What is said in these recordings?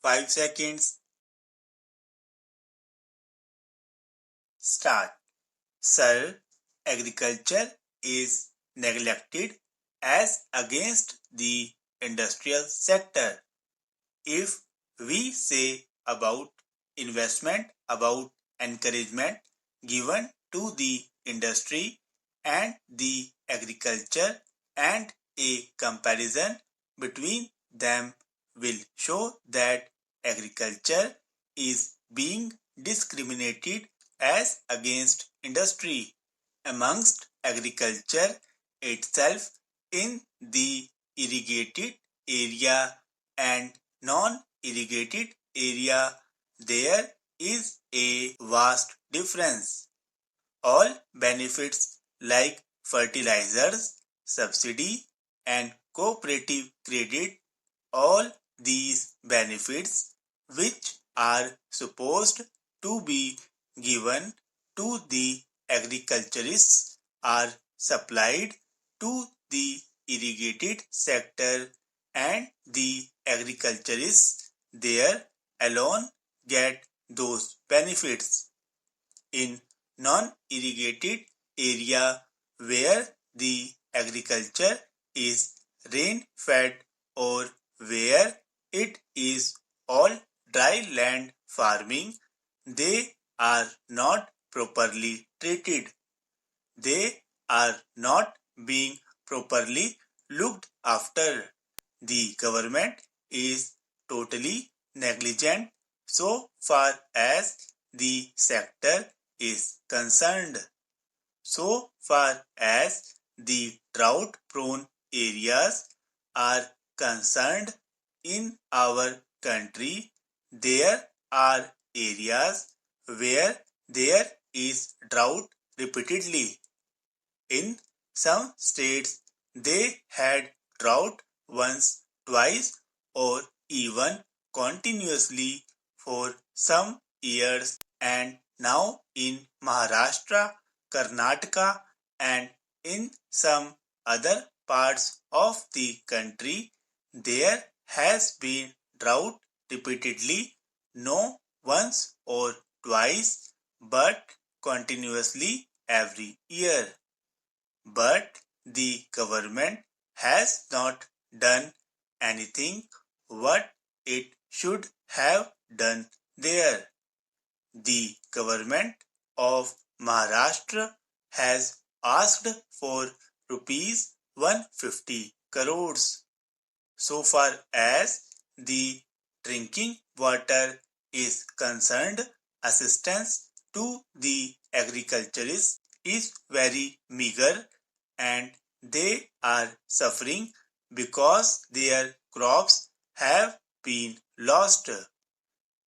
5 seconds. Start. Sir, agriculture is neglected as against the industrial sector. If we say about investment, about encouragement given to the industry and the agriculture, and a comparison between them will show that agriculture is being discriminated as against industry. Amongst agriculture itself, in the irrigated area and non-irrigated area, there is a vast difference. All benefits like fertilizers, subsidy and cooperative credit, all these benefits which are supposed to be given to the agriculturists are supplied to the irrigated sector, and the agriculturists there alone get those benefits. In non-irrigated area where the agriculture is rain-fed or where it is all dry land farming, they are not properly treated. They are not being properly looked after. The government is totally negligent so far as the sector is concerned. So far as the drought-prone areas are concerned in our country, there are areas where there is drought repeatedly. In some states, they had drought once, twice, or even continuously for some years, and now in Maharashtra, Karnataka, and in some other parts of the country, there has been drought repeatedly, no once or twice, but continuously every year. But the government has not done anything what it should have done there. The government of Maharashtra has asked for rupees 150 crores. So far as the drinking water is concerned, assistance to the agriculturists is very meager, and they are suffering because their crops have been lost,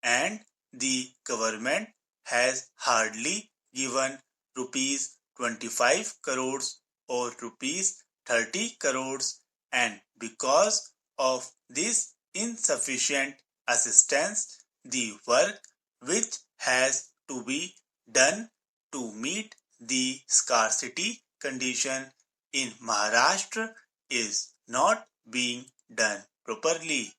and the government has hardly given rupees 25 crores or rupees 30 crores, and because of this insufficient assistance, the work which has to be done to meet the scarcity condition in Maharashtra is not being done properly.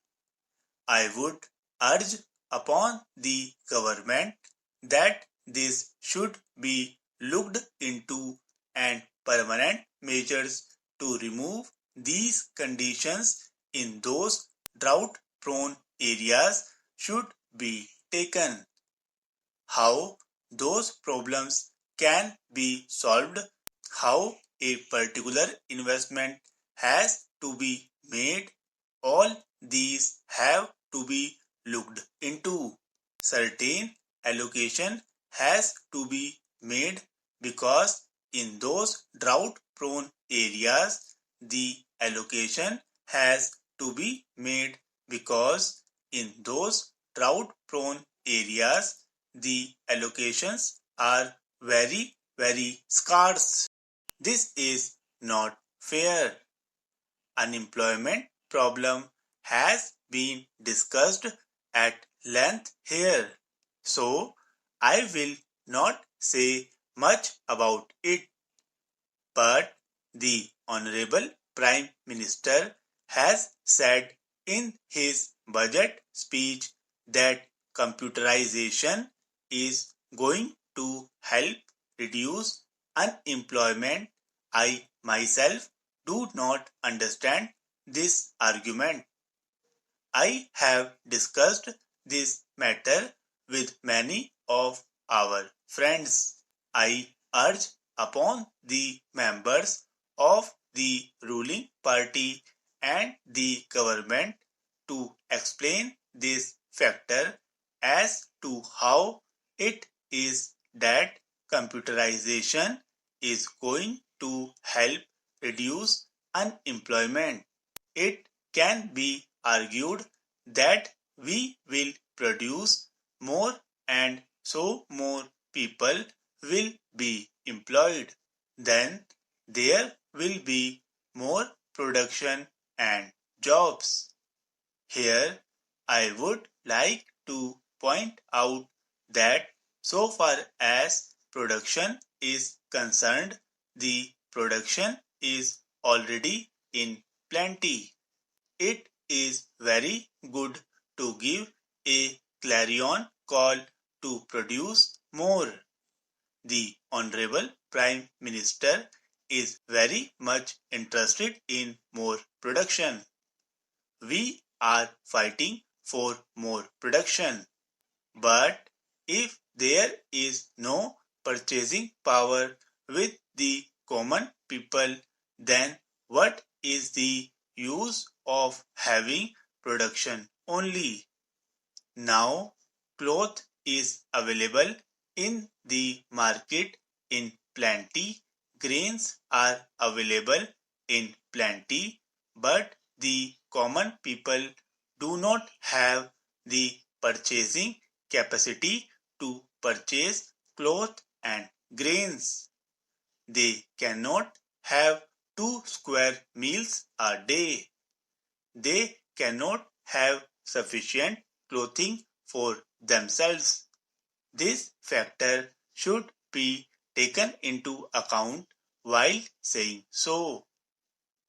I would urge upon the government that this should be looked into, and permanent measures to remove these conditions in those drought-prone areas should be taken. How those problems can be solved, how a particular investment has to be made, all these have to be looked into. Certain allocation has to be made because in those drought-prone areas, the allocation has to be made because in those drought-prone areas, the allocations are very, very scarce. This is not fair. Unemployment problem has been discussed at length here, so I will not say much about it. But the Honorable Prime Minister has said in his budget speech that computerization is going to help reduce unemployment, I myself do not understand this argument. I have discussed this matter with many of our friends. I urge upon the members of the ruling party and the government to explain this factor as to how it is that computerization is going to help reduce unemployment. It can be argued that we will produce more and so more people will be employed. Then there will be more production and jobs. Here I would like to point out that so far as production is concerned, the production is already in plenty. It is very good to give a clarion call to produce more. The Honorable Prime Minister is very much interested in more production. We are fighting for more production. But if there is no purchasing power with the common people, then what is the use of having production only? Now cloth is available in the market in plenty, grains are available in plenty, but the common people do not have the purchasing capacity to purchase cloth and grains. They cannot have 2 square meals a day. They cannot have sufficient clothing for themselves. This factor should be taken into account while saying so.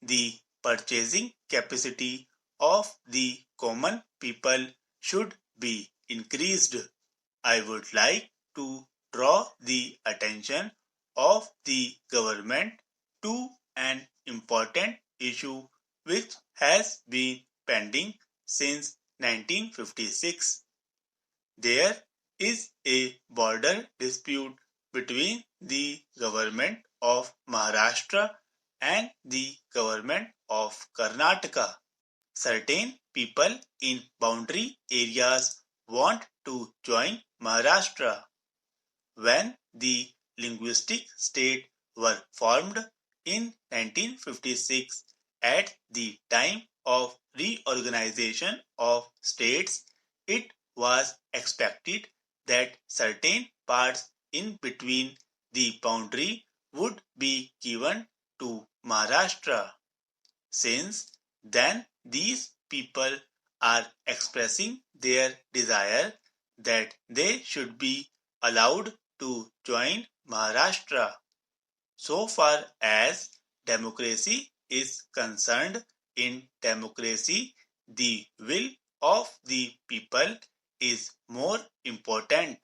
The purchasing capacity of the common people should be increased. I would like to draw the attention of the government to an important issue which has been pending since 1956. There is a border dispute between the government of Maharashtra and the government of Karnataka. Certain people in boundary areas want to join Maharashtra. When the linguistic state were formed in 1956 at the time of reorganization of states, it was expected that certain parts in between the boundary would be given to Maharashtra. Since then these people are expressing their desire that they should be allowed to join Maharashtra. So far as democracy is concerned, in democracy, the will of the people is more important.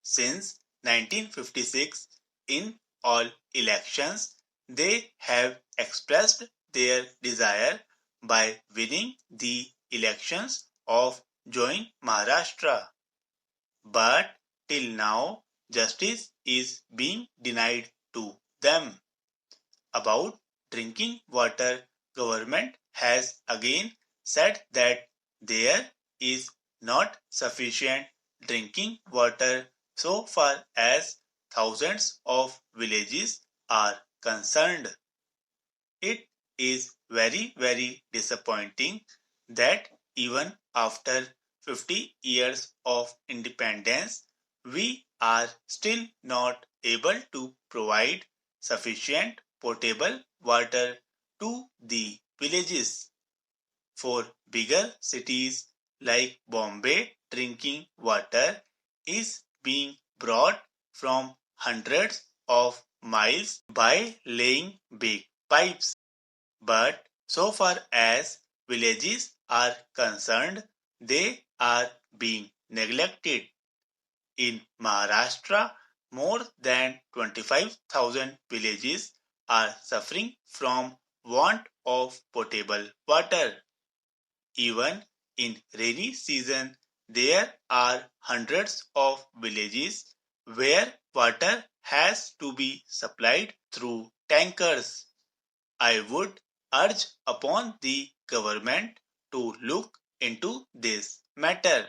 Since 1956, in all elections, they have expressed their desire by winning the elections of Join Maharashtra. But till now, justice is being denied to them. About drinking water, government has again said that there is not sufficient drinking water so far as thousands of villages are concerned. It is very disappointing that even after 50 years of independence, we are still not able to provide sufficient potable water to the villages. For bigger cities like Bombay, drinking water is being brought from hundreds of miles by laying big pipes. But so far as villages are concerned, they are being neglected. In Maharashtra, more than 25,000 villages are suffering from want of potable water. Even in rainy season, there are hundreds of villages where water has to be supplied through tankers. I would urge upon the government to look into this matter.